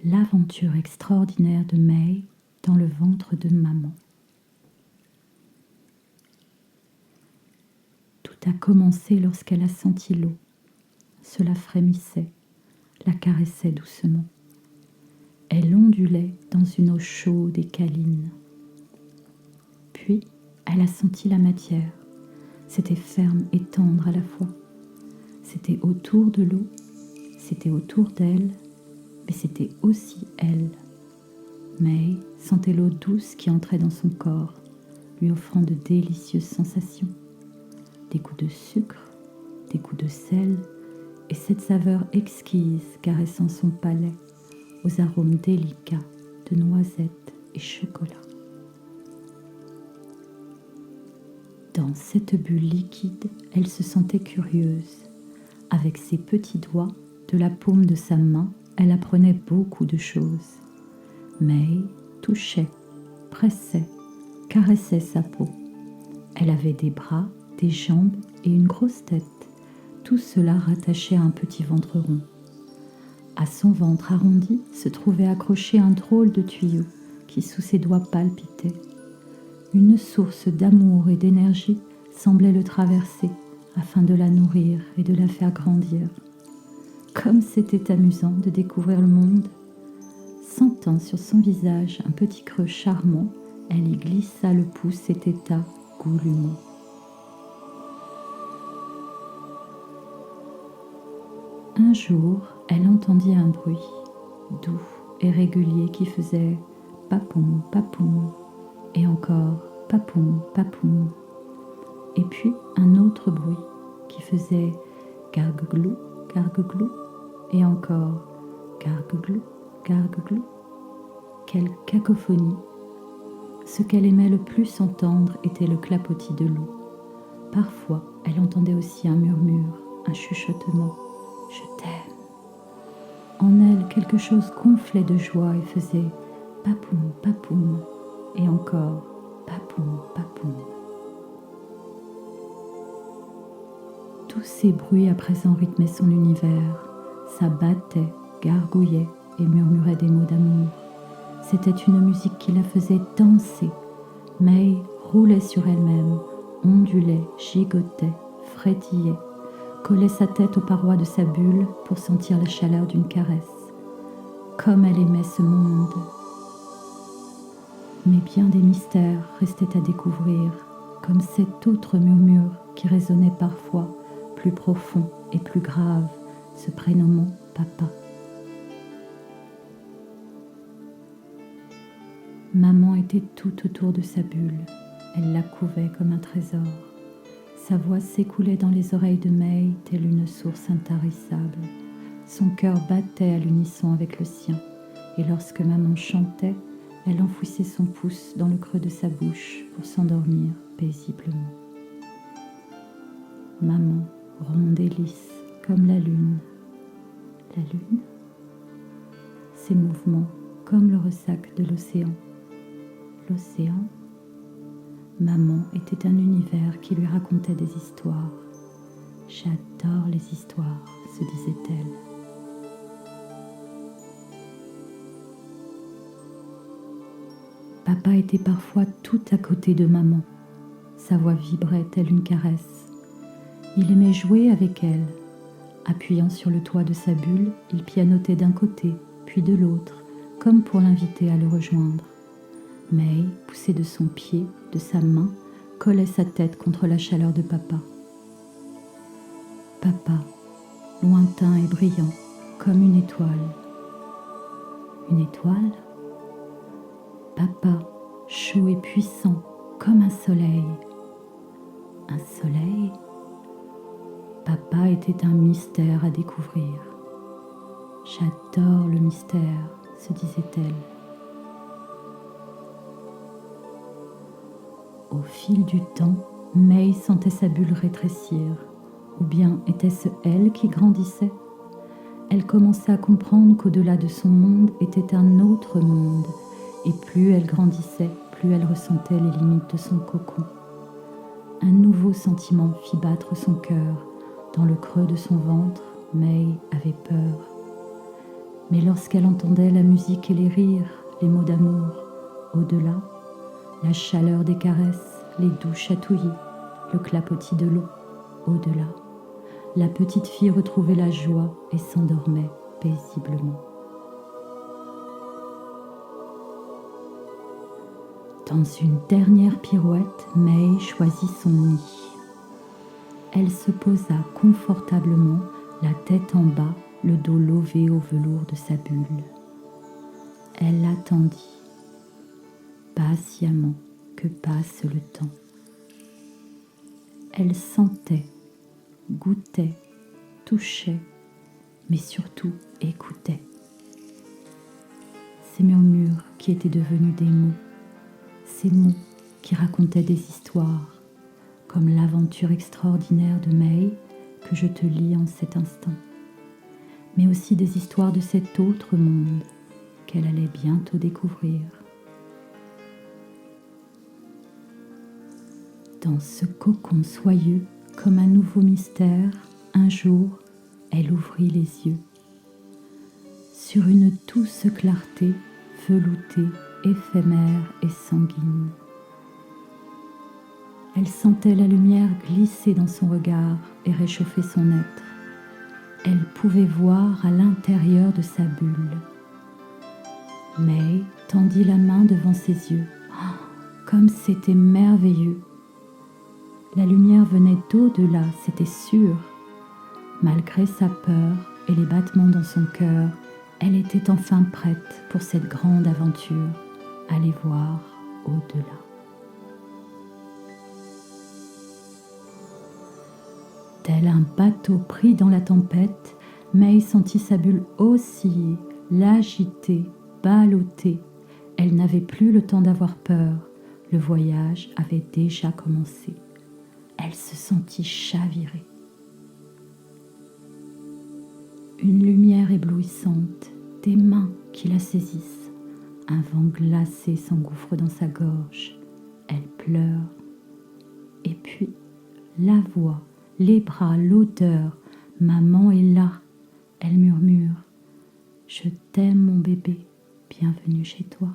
L'aventure extraordinaire de May dans le ventre de maman. Tout a commencé lorsqu'elle a senti l'eau. Cela frémissait, la caressait doucement. Elle ondulait dans une eau chaude et câline. Puis, elle a senti la matière. C'était ferme et tendre à la fois. C'était autour de l'eau, c'était autour d'elle, mais c'était aussi elle. May sentait l'eau douce qui entrait dans son corps, lui offrant de délicieuses sensations. Des coups de sucre, des coups de sel, et cette saveur exquise caressant son palais aux arômes délicats de noisettes et chocolat. Dans cette bulle liquide, elle se sentait curieuse. Avec ses petits doigts, de la paume de sa main, elle apprenait beaucoup de choses. May touchait, pressait, caressait sa peau. Elle avait des bras, des jambes et une grosse tête. Tout cela rattaché à un petit ventre rond. À son ventre arrondi se trouvait accroché un drôle de tuyau qui sous ses doigts palpitait. Une source d'amour et d'énergie semblait le traverser afin de la nourrir et de la faire grandir. Comme c'était amusant de découvrir le monde. Sentant sur son visage un petit creux charmant, elle y glissa le pouce et téta goulûment. Un jour, elle entendit un bruit doux et régulier qui faisait papoum, papoum, et encore papoum, papoum. Et puis un autre bruit qui faisait gargouglou, gargouglou, et encore gargouglou, gargouglou. Quelle cacophonie! Ce qu'elle aimait le plus entendre était le clapotis de l'eau. Parfois, elle entendait aussi un murmure, un chuchotement. « Je t'aime ». En elle, quelque chose gonflait de joie et faisait papoum, papoum, et encore papoum, papoum. Tous ces bruits à présent rythmaient son univers. Ça battait, gargouillait et murmurait des mots d'amour. C'était une musique qui la faisait danser. May roulait sur elle-même, ondulait, gigotait, frétillait, collait sa tête aux parois de sa bulle pour sentir la chaleur d'une caresse. Comme elle aimait ce monde. Mais bien des mystères restaient à découvrir, comme cet autre murmure qui résonnait parfois, plus profond et plus grave, se prénommant Papa. Maman était tout autour de sa bulle. Elle la couvait comme un trésor. Sa voix s'écoulait dans les oreilles de May telle une source intarissable. Son cœur battait à l'unisson avec le sien. Et lorsque maman chantait, elle enfouissait son pouce dans le creux de sa bouche pour s'endormir paisiblement. Maman, ronde et lisse comme la lune. La lune? Ses mouvements comme le ressac de l'océan. L'océan? Maman était un univers qui lui racontait des histoires. « J'adore les histoires », se disait-elle. Papa était parfois tout à côté de maman. Sa voix vibrait telle une caresse. Il aimait jouer avec elle. Appuyant sur le toit de sa bulle, il pianotait d'un côté, puis de l'autre, comme pour l'inviter à le rejoindre. May, poussée de son pied, de sa main, collait sa tête contre la chaleur de papa. Papa, lointain et brillant, comme une étoile. Une étoile? Papa, chaud et puissant, comme un soleil. Un soleil? Papa était un mystère à découvrir. J'adore le mystère, se disait-elle. Au fil du temps, May sentait sa bulle rétrécir. Ou bien était-ce elle qui grandissait? Elle commençait à comprendre qu'au-delà de son monde était un autre monde, et plus elle grandissait, plus elle ressentait les limites de son cocon. Un nouveau sentiment fit battre son cœur. Dans le creux de son ventre, May avait peur. Mais lorsqu'elle entendait la musique et les rires, les mots d'amour, au-delà, la chaleur des caresses, les doux chatouillis, le clapotis de l'eau, au-delà, la petite fille retrouvait la joie et s'endormait paisiblement. Dans une dernière pirouette, May choisit son nid. Elle se posa confortablement, la tête en bas, le dos lové au velours de sa bulle. Elle attendit, patiemment, que passe le temps. Elle sentait, goûtait, touchait, mais surtout écoutait. Ces murmures qui étaient devenus des mots, ces mots qui racontaient des histoires, comme l'aventure extraordinaire de May que je te lis en cet instant, mais aussi des histoires de cet autre monde qu'elle allait bientôt découvrir. Dans ce cocon soyeux, comme un nouveau mystère, un jour, elle ouvrit les yeux. Sur une douce clarté, veloutée, éphémère et sanguine. Elle sentait la lumière glisser dans son regard et réchauffer son être. Elle pouvait voir à l'intérieur de sa bulle. May tendit la main devant ses yeux. Oh, comme c'était merveilleux! La lumière venait d'au-delà, c'était sûr. Malgré sa peur et les battements dans son cœur, elle était enfin prête pour cette grande aventure, aller voir au-delà. Tel un bateau pris dans la tempête, May sentit sa bulle osciller, l'agiter, ballotter. Elle n'avait plus le temps d'avoir peur. Le voyage avait déjà commencé. Elle se sentit chavirer. Une lumière éblouissante, des mains qui la saisissent. Un vent glacé s'engouffre dans sa gorge. Elle pleure. Et puis, la voix, les bras, l'odeur. Maman est là. Elle murmure. Je t'aime mon bébé. Bienvenue chez toi.